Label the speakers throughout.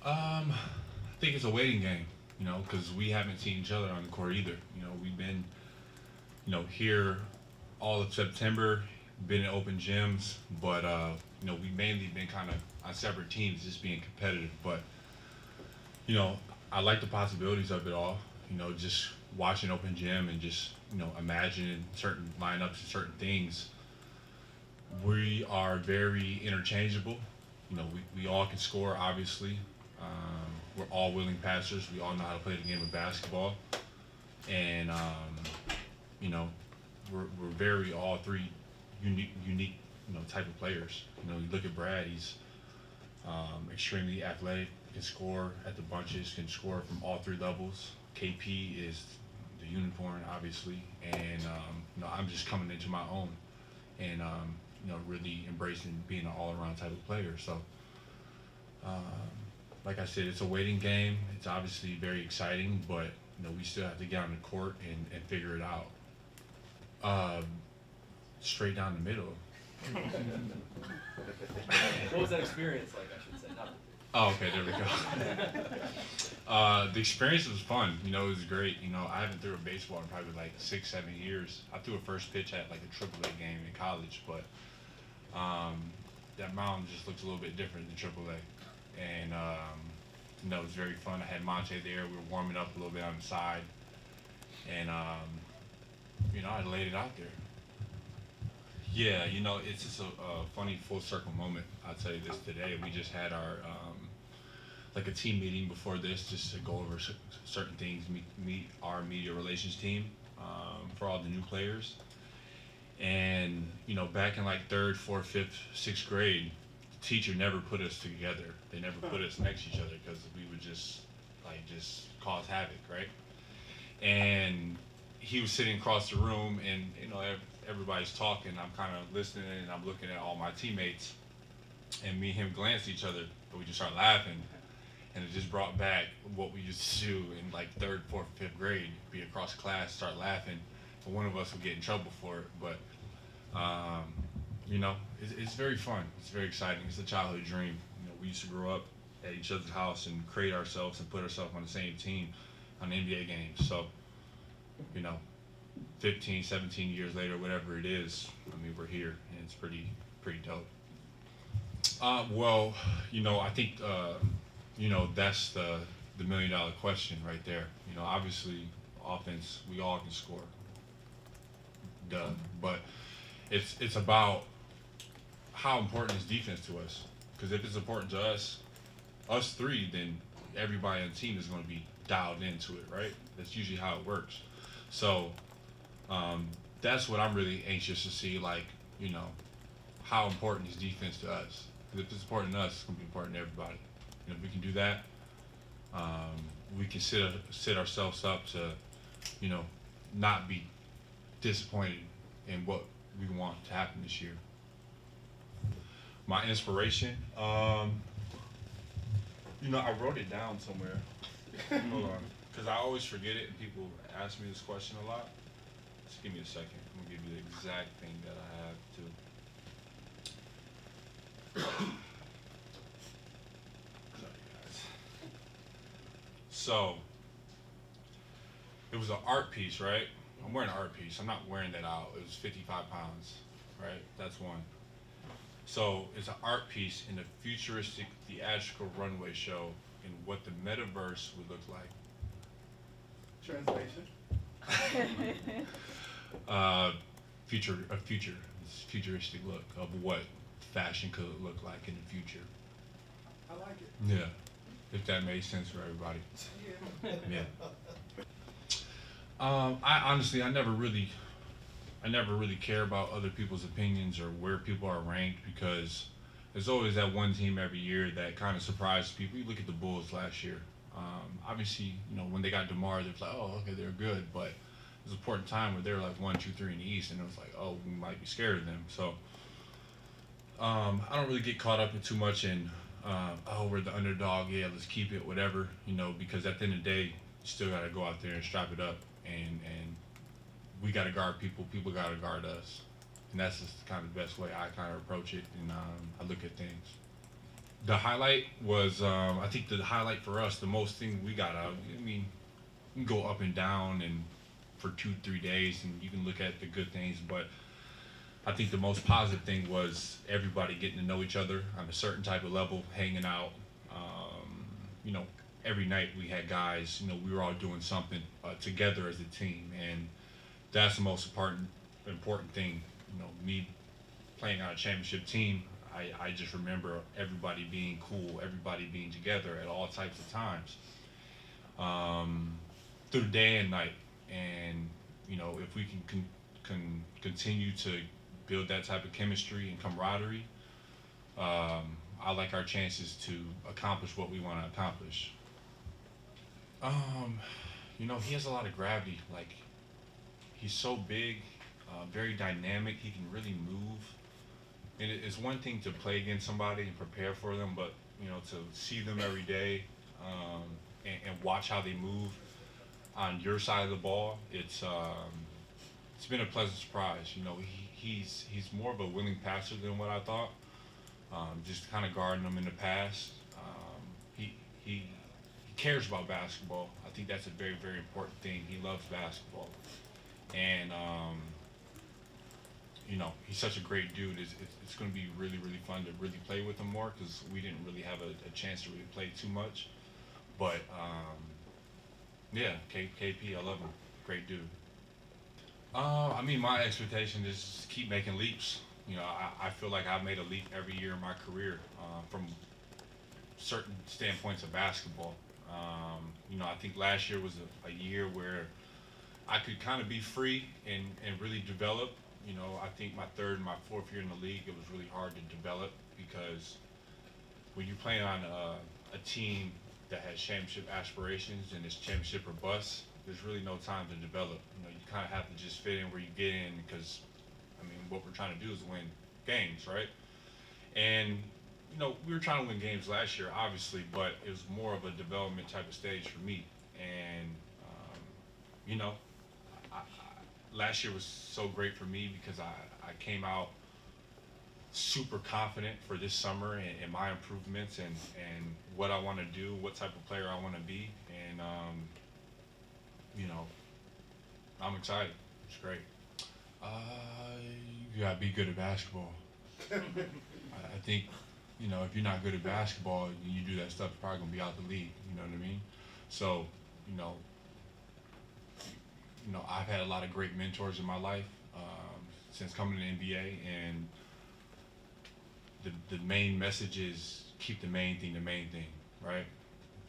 Speaker 1: I think it's a waiting game, because we haven't seen each other on the court either. We've been, here all of September, been in open gyms, but we mainly been kind of on separate teams, just being competitive. But you know, I like the possibilities of it all. Just watching open gym and just imagining certain lineups and certain things. We are very interchangeable. We all can score, obviously. We're all willing passers. We all know how to play the game of basketball, and you know, we're very all three unique type of players. You look at Brad; he's extremely athletic, can score at the bunches, can score from all three levels. KP is the unicorn, obviously, and I'm just coming into my own, and really embracing being an all-around type of player. So, um, like I said, it's a waiting game. It's obviously very exciting, but we still have to get on the court and figure it out. Um, Straight down the middle.
Speaker 2: What was that experience like, I should say? Not
Speaker 1: Oh, okay, there we go. The experience was fun. It was great. I haven't threw a baseball in probably like 6, 7 years. I threw a first pitch at like a AAA game in college, but um, that mound just looks a little bit different than AAA. And it was very fun. I had Monte there. We were warming up a little bit on the side, and I laid it out there. Yeah, it's just a funny full circle moment. I'll tell you this today. We just had our like a team meeting before this, just to go over certain things. Meet our media relations team for all the new players. And back in like third, fourth, fifth, sixth grade, the teacher never put us together. They never put us next to each other because we would just cause havoc, right? And he was sitting across the room, and everybody's talking. I'm kind of listening, and I'm looking at all my teammates, and me and him glance at each other, but we just start laughing, and it just brought back what we used to do in like third, fourth, fifth grade. Be across class, start laughing, and one of us would get in trouble for it. But um, it's very fun. It's very exciting. It's a childhood dream. We used to grow up at each other's house and create ourselves and put ourselves on the same team on NBA games. So you know, 15, 17 years later, whatever it is, I mean, we're here, and it's pretty dope. Well, I think that's the $1 million question right there. Obviously, offense, we all can score, duh. But it's about how important is defense to us. Because if it's important to us three, then everybody on the team is going to be dialed into it, right? That's usually how it works. So that's what I'm really anxious to see, like, you know, how important is defense to us? 'Cause if it's important to us, it's going to be important to everybody. If we can do that, we can sit ourselves up to, you know, not be disappointed in what we want to happen this year. My inspiration, I wrote it down somewhere. Hold on, because I always forget it, and people ask me this question a lot. Just give me a second. I'm gonna give you the exact thing that I have too. Sorry, guys. So it was an art piece, right? I'm wearing an art piece. I'm not wearing that out. It was 55 pounds, right? That's one. So it's an art piece in a futuristic theatrical runway show in what the metaverse would look like.
Speaker 3: Translation.
Speaker 1: uh, future, this futuristic look of what fashion could look like in the future.
Speaker 3: I like it.
Speaker 1: Yeah, if that made sense for everybody.
Speaker 3: Yeah.
Speaker 1: Yeah. I honestly, I never really care about other people's opinions or where people are ranked because there's always that one team every year that kind of surprises people. You look at the Bulls last year. Obviously, when they got DeMar, they was like, oh, okay, they're good, but there's a point in time where they were like 1, 2, 3 in the East, and it was like, oh, we might be scared of them. So I don't really get caught up in too much in, oh, we're the underdog, yeah, let's keep it, whatever, because at the end of the day, you still got to go out there and strap it up, and we got to guard people, people got to guard us. And that's just kind of the best way I kind of approach it, and I look at things. The highlight was, I think the highlight for us, the most thing we got out. I mean, you can go up and down and for 2, 3 days, and you can look at the good things, but I think the most positive thing was everybody getting to know each other on a certain type of level, hanging out. You know, every night we had guys. You know, we were all doing something together as a team, and that's the most important thing. You know, me playing on a championship team, I just remember everybody being cool, everybody being together at all types of times, through the day and night. And you know, if we can continue to build that type of chemistry and camaraderie, I like our chances to accomplish what we want to accomplish. You know, he has a lot of gravity. Like, he's so big, very dynamic. He can really move. And it's one thing to play against somebody and prepare for them, but you know, to see them every day, and watch how they move on your side of the ball, it's been a pleasant surprise. You know, he's more of a willing passer than what I thought. Just kind of guarding him in the past. He cares about basketball. I think that's a very, very important thing. He loves basketball, and you know, he's such a great dude. It's going to be really, really fun to really play with him more, because we didn't really have a chance to really play too much. But yeah, KP, I love him. Great dude. I mean, my expectation is to keep making leaps. You know, I feel like I've made a leap every year in my career, from certain standpoints of basketball. You know, I think last year was a year where I could kind of be free and really develop. You know, I think my third and my fourth year in the league, it was really hard to develop, because when you're playing on a team that has championship aspirations and it's championship or bust, there's really no time to develop. You know, you kind of have to just fit in where you get in, because, I mean, what we're trying to do is win games, right? And, you know, we were trying to win games last year, obviously, but it was more of a development type of stage for me. And, you know, last year was so great for me because I came out super confident for this summer and my improvements and what I want to do, what type of player I want to be. And, you know, I'm excited. It's great. You gotta be good at basketball. I think, you know, if you're not good at basketball and you do that stuff, you're probably gonna be out the league. You know what I mean? So, you know, I've had a lot of great mentors in my life, since coming to the NBA, and the main message is keep the main thing, right?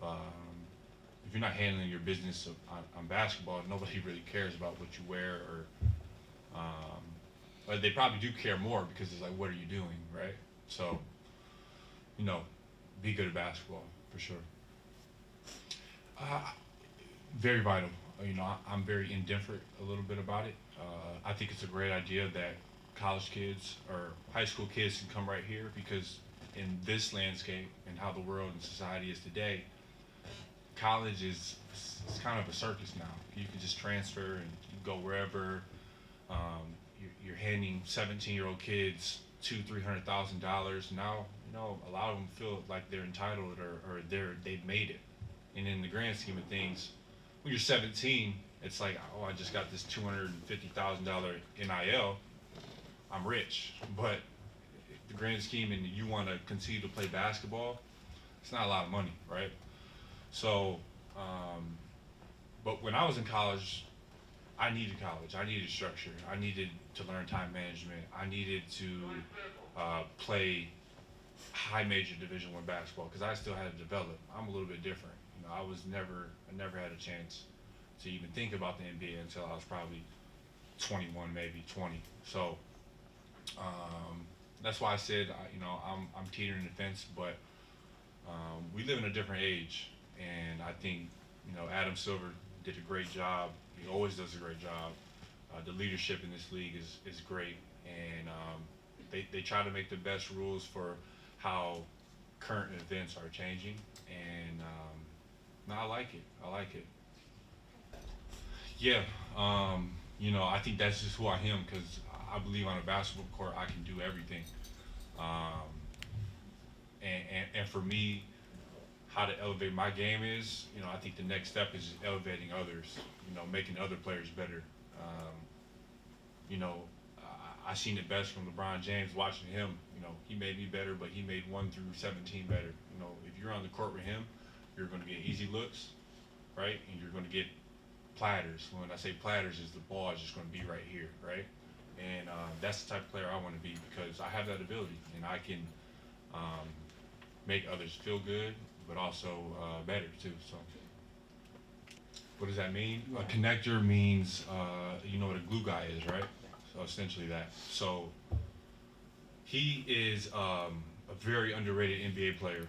Speaker 1: If you're not handling your business on basketball, nobody really cares about what you wear, or but they probably do care more, because it's like, what are you doing, right? So, you know, be good at basketball for sure. Very vital. You know, I'm very indifferent a little bit about it. I think it's a great idea that college kids or high school kids can come right here, because in this landscape and how the world and society is today, college is kind of a circus now. You can just transfer and you go wherever. You're handing 17-year-old kids $200,000-$300,000. Now, you know, a lot of them feel like they're entitled, or they've made it. And in the grand scheme of things, when you're 17, it's like, oh, I just got this $250,000 NIL. I'm rich. But the grand scheme, and you want to continue to play basketball, it's not a lot of money, right? So, but when I was in college, I needed college. I needed structure. I needed to learn time management. I needed to play high major Division I basketball, because I still had to develop. I'm a little bit different. You know, I never had a chance to even think about the NBA until I was probably 21, maybe 20. So that's why I said, you know, I'm teetering the fence, but we live in a different age, and I think, you know, Adam Silver did a great job. He always does a great job. The leadership in this league is great, and they try to make the best rules for how current events are changing, and no, I like it. I like it. Yeah, you know, I think that's just who I am, because I believe on a basketball court I can do everything. And for me, how to elevate my game is, I think the next step is elevating others, making other players better. You know, I seen it best from LeBron James watching him. He made me better, but he made 1 through 17 better. If you're on the court with him, you're going to get easy looks, right? And you're going to get platters. When I say platters, is the ball is just going to be right here, right? And that's the type of player I want to be because I have that ability and I can make others feel good, but also better too. So, what does that mean? A connector means you know what a glue guy is, right? So essentially that. So he is a very underrated NBA player.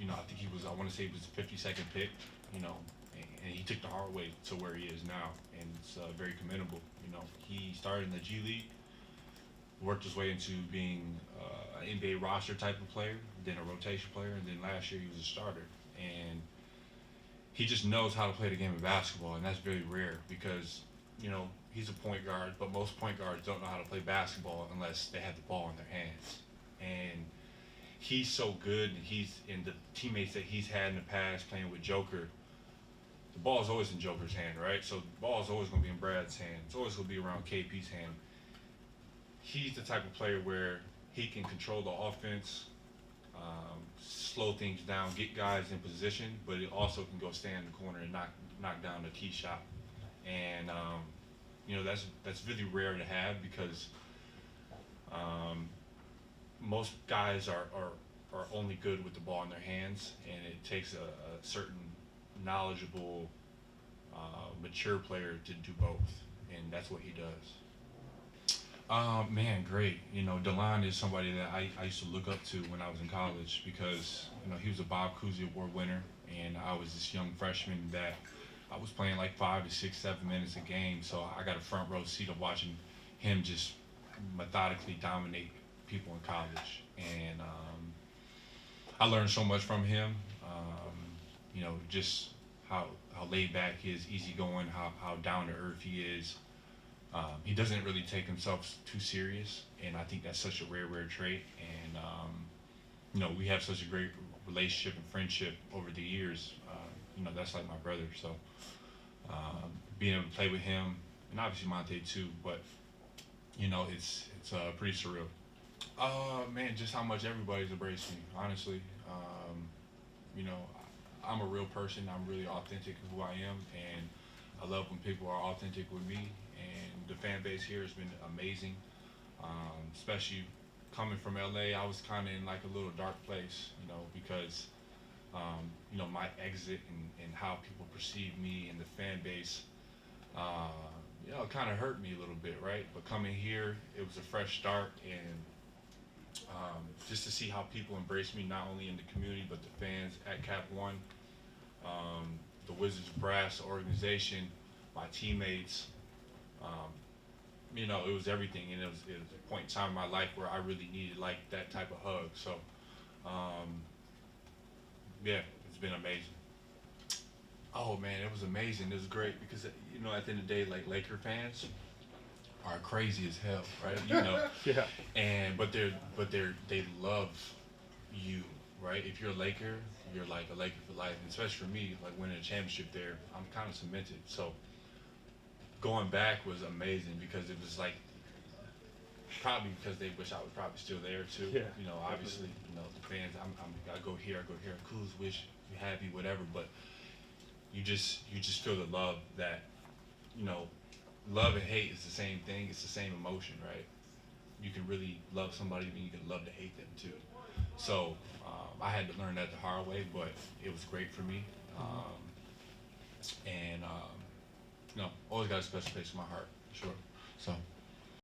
Speaker 1: I think he was, I want to say he was the 52nd pick, and he took the hard way to where he is now, and it's very commendable. He started in the G League, worked his way into being an NBA roster type of player, then a rotation player, and then last year he was a starter. And he just knows how to play the game of basketball, and that's very rare because, he's a point guard, but most point guards don't know how to play basketball unless they have the ball in their hands. And he's so good, and he's in the teammates that he's had in the past playing with Joker. The ball is always in Joker's hand, right? So the ball is always going to be in Brad's hand. It's always going to be around KP's hand. He's the type of player where he can control the offense, slow things down, get guys in position, but it also can go stand in the corner and knock down a key shot. And that's really rare to have because most guys are only good with the ball in their hands, and it takes a certain knowledgeable, mature player to do both, and that's what he does. Man, great. 𝗙𝗢𝗟𝗢𝗪 is somebody that I used to look up to when I was in college because, he was a 𝗙𝗢𝗥𝗘 Award winner, and I was this young freshman that I was playing like 5 to 6, 7 minutes a game, so I got a front row seat of watching him just methodically dominate people in college. And I learned so much from him, just how laid back he is, easygoing, how down to earth he is. He doesn't really take himself too serious, and I think that's such a rare trait. And we have such a great relationship and friendship over the years. That's like my brother. So being able to play with him, and obviously Monte too, but it's pretty surreal. Man, just how much everybody's embraced me, honestly. I'm a real person. I'm really authentic of who I am, and I love when people are authentic with me. And the fan base here has been amazing, especially coming from LA. I was kind of in like a little dark place, because my exit and how people perceive me and the fan base, it kind of hurt me a little bit, right? But coming here, it was a fresh start, and just to see how people embrace me, not only in the community, but the fans at Cap One, the Wizards Brass organization, my teammates, it was everything, and it was a point in time in my life where I really needed like that type of hug. So, yeah, it's been amazing. Oh man, it was amazing. It was great because at the end of the day, like Laker fans are crazy as hell, right?
Speaker 4: Yeah.
Speaker 1: But they love you, right? If you're a Laker, you're like a Laker for life. And especially for me, like winning a championship there, I'm kind of cemented. So going back was amazing because it was like probably because they wish I was probably still there too.
Speaker 4: Yeah.
Speaker 1: Obviously, the fans. I go here, Kuz, wish you happy, whatever. But you just feel the love that, love and hate is the same thing. It's the same emotion, right? You can really love somebody, and you can love to hate them too. So I had to learn that the hard way, but it was great for me. And always got a special place in my heart, for sure. So.